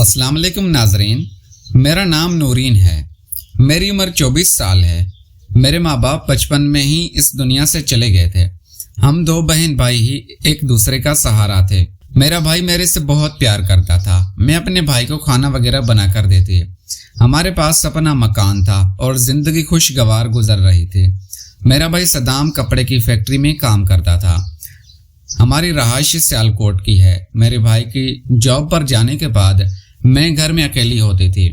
अस्सलाम वालेकुम नाजरीन, मेरा नाम नूरीन है। मेरी उम्र 24 साल है। मेरे माँ बाप बचपन में ही इस दुनिया से चले गए थे। हम दो बहन भाई ही एक दूसरे का सहारा थे। मेरा भाई मेरे से बहुत प्यार करता था। मैं अपने भाई को खाना वगैरह बना कर देती। हमारे पास अपना मकान था और जिंदगी खुशगवार गुजर रही थी। मेरा भाई सदाम कपड़े की फैक्ट्री में काम करता था। हमारी रहायश सियालकोट की है। मेरे भाई की जॉब पर जाने के बाद मैं घर में अकेली होती थी।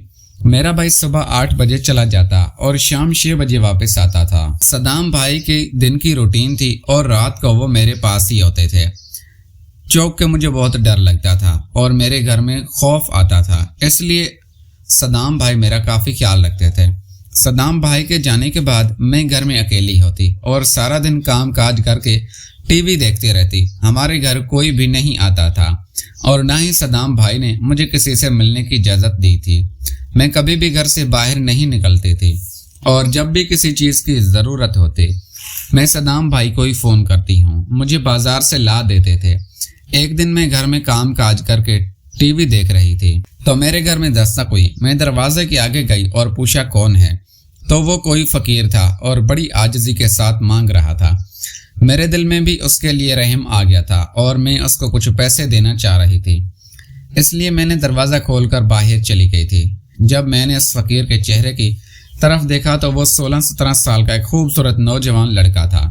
मेरा भाई सुबह 8 बजे चला जाता और शाम 6 बजे वापस आता था। सदाम भाई की दिन की रूटीन थी और रात को वो मेरे पास ही होते थे। चौक के मुझे बहुत डर लगता था और मेरे घर में खौफ आता था, इसलिए सदाम भाई मेरा काफ़ी ख्याल रखते थे। सदाम भाई के जाने के बाद मैं घर में अकेली होती और सारा दिन काम काज करके टीवी देखती रहती। हमारे घर कोई भी नहीं आता था और ना ही सदाम भाई ने मुझे किसी से मिलने की इजाज़त दी थी। मैं कभी भी घर से बाहर नहीं निकलती थी और जब भी किसी चीज़ की ज़रूरत होती मैं सदाम भाई को ही फ़ोन करती हूँ। मुझे बाज़ार से ला देते थे। एक दिन मैं घर में काम काज करके टीवी देख रही थी तो मेरे घर में दस्तक हुई। मैं दरवाजे के आगे गई और पूछा कौन है, तो वो कोई फ़कीर था और बड़ी आजिज़ी के साथ मांग रहा था। मेरे दिल में भी उसके लिए रहम आ गया था और मैं उसको कुछ पैसे देना चाह रही थी, इसलिए मैंने दरवाज़ा खोलकर बाहर चली गई थी। जब मैंने उस फ़कीर के चेहरे की तरफ देखा तो वो 16-17 साल का एक खूबसूरत नौजवान लड़का था।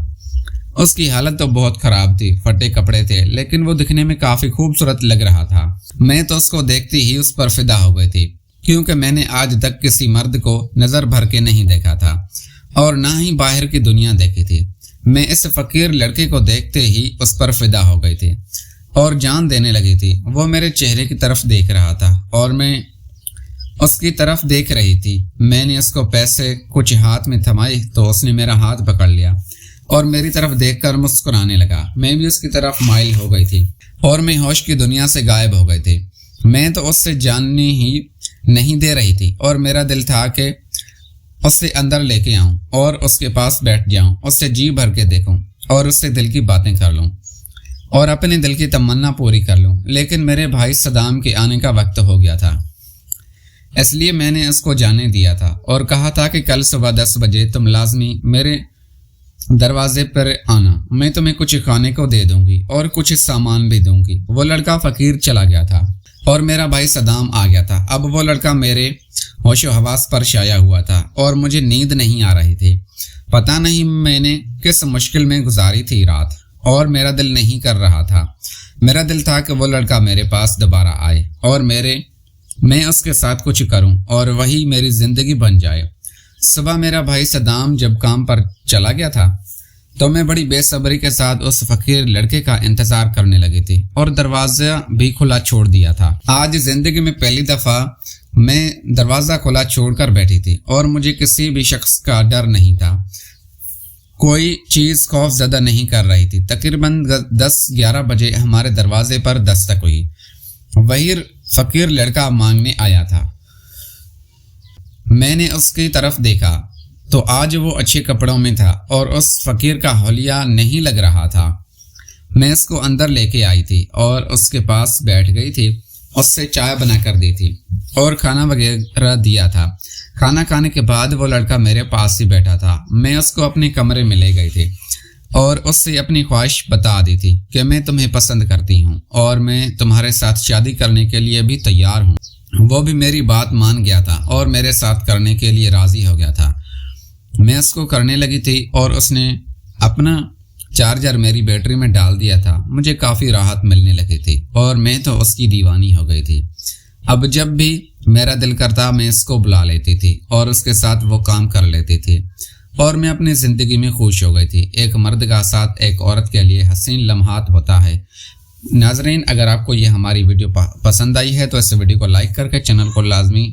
उसकी हालत तो बहुत ख़राब थी, फटे कपड़े थे, लेकिन वो दिखने में काफ़ी खूबसूरत लग रहा था। मैं तो उसको देखती ही उस पर फिदा हो गई थी, क्योंकि मैंने आज तक किसी मर्द को नज़र भर के नहीं देखा था और ना ही बाहर की दुनिया देखी थी। मैं इस फ़कीर लड़के को देखते ही उस पर फिदा हो गई थी और जान देने लगी थी। वो मेरे चेहरे की तरफ देख रहा था और मैं उसकी तरफ देख रही थी। मैंने उसको पैसे कुछ हाथ में थमाए तो उसने मेरा हाथ पकड़ लिया और मेरी तरफ देखकर मुस्कुराने लगा। मैं भी उसकी तरफ माइल हो गई थी और मैं होश की दुनिया से गायब हो गई थी। मैं तो उससे जानने ही नहीं दे रही थी और मेरा दिल था कि उससे अंदर लेके आऊं और उसके पास बैठ जाऊं, उससे जी भर के देखूं और उससे दिल की बातें कर लूं और अपने दिल की तमन्ना पूरी कर लूं। लेकिन मेरे भाई सदाम के आने का वक्त हो गया था, इसलिए मैंने उसको जाने दिया था और कहा था कि कल सुबह 10 बजे तुम लाजमी मेरे दरवाजे पर आना। मैं तुम्हें कुछ खाने को दे दूंगी और कुछ सामान भी दूंगी। वो लड़का फ़कीर चला गया था और मेरा भाई सदाम आ गया था। अब वो लड़का मेरे होशो हवास पर छाया हुआ था और मुझे नींद नहीं आ रही थी। पता नहीं मैंने किस मुश्किल में गुजारी थी रात और मेरा दिल नहीं कर रहा था। मेरा दिल था कि वो लड़का मेरे पास दोबारा आए और मैं उसके साथ कुछ करूं और वही मेरी ज़िंदगी बन जाए। सुबह मेरा भाई सदाम जब काम पर चला गया था तो मैं बड़ी बेसब्री के साथ उस फ़कीर लड़के का इंतज़ार करने लगी थी और दरवाज़ा भी खुला छोड़ दिया था। आज ज़िंदगी में पहली दफ़ा मैं दरवाज़ा खुला छोड़कर बैठी थी और मुझे किसी भी शख्स का डर नहीं था। कोई चीज़ खौफ ज़दा नहीं कर रही थी। तकरीबन 10-11 बजे हमारे दरवाजे पर दस्तक हुई। वही फ़कीर लड़का मांगने आया था। मैंने उसकी तरफ देखा तो आज वो अच्छे कपड़ों में था और उस फ़कीर का हौलिया नहीं लग रहा था। मैं उसको अंदर लेके आई थी और उसके पास बैठ गई थी। उससे चाय बना कर दी थी और खाना वगैरह दिया था। खाना खाने के बाद वो लड़का मेरे पास ही बैठा था। मैं उसको अपने कमरे में ले गई थी और उससे अपनी ख्वाहिश बता दी थी कि मैं तुम्हें पसंद करती हूँ और मैं तुम्हारे साथ शादी करने के लिए भी तैयार हूँ। वो भी मेरी बात मान गया था और मेरे साथ करने के लिए राज़ी हो गया था। मैं उसको करने लगी थी और उसने अपना चार्जर मेरी बैटरी में डाल दिया था। मुझे काफ़ी राहत मिलने लगी थी और मैं तो उसकी दीवानी हो गई थी। अब जब भी मेरा दिल करता मैं इसको बुला लेती थी और उसके साथ वो काम कर लेती थी और मैं अपनी ज़िंदगी में खुश हो गई थी। एक मर्द का साथ एक औरत के लिए हसीन लम्हात होता है। नाजरीन, अगर आपको ये हमारी वीडियो पसंद आई है तो इस वीडियो को लाइक करके चैनल को लाजमी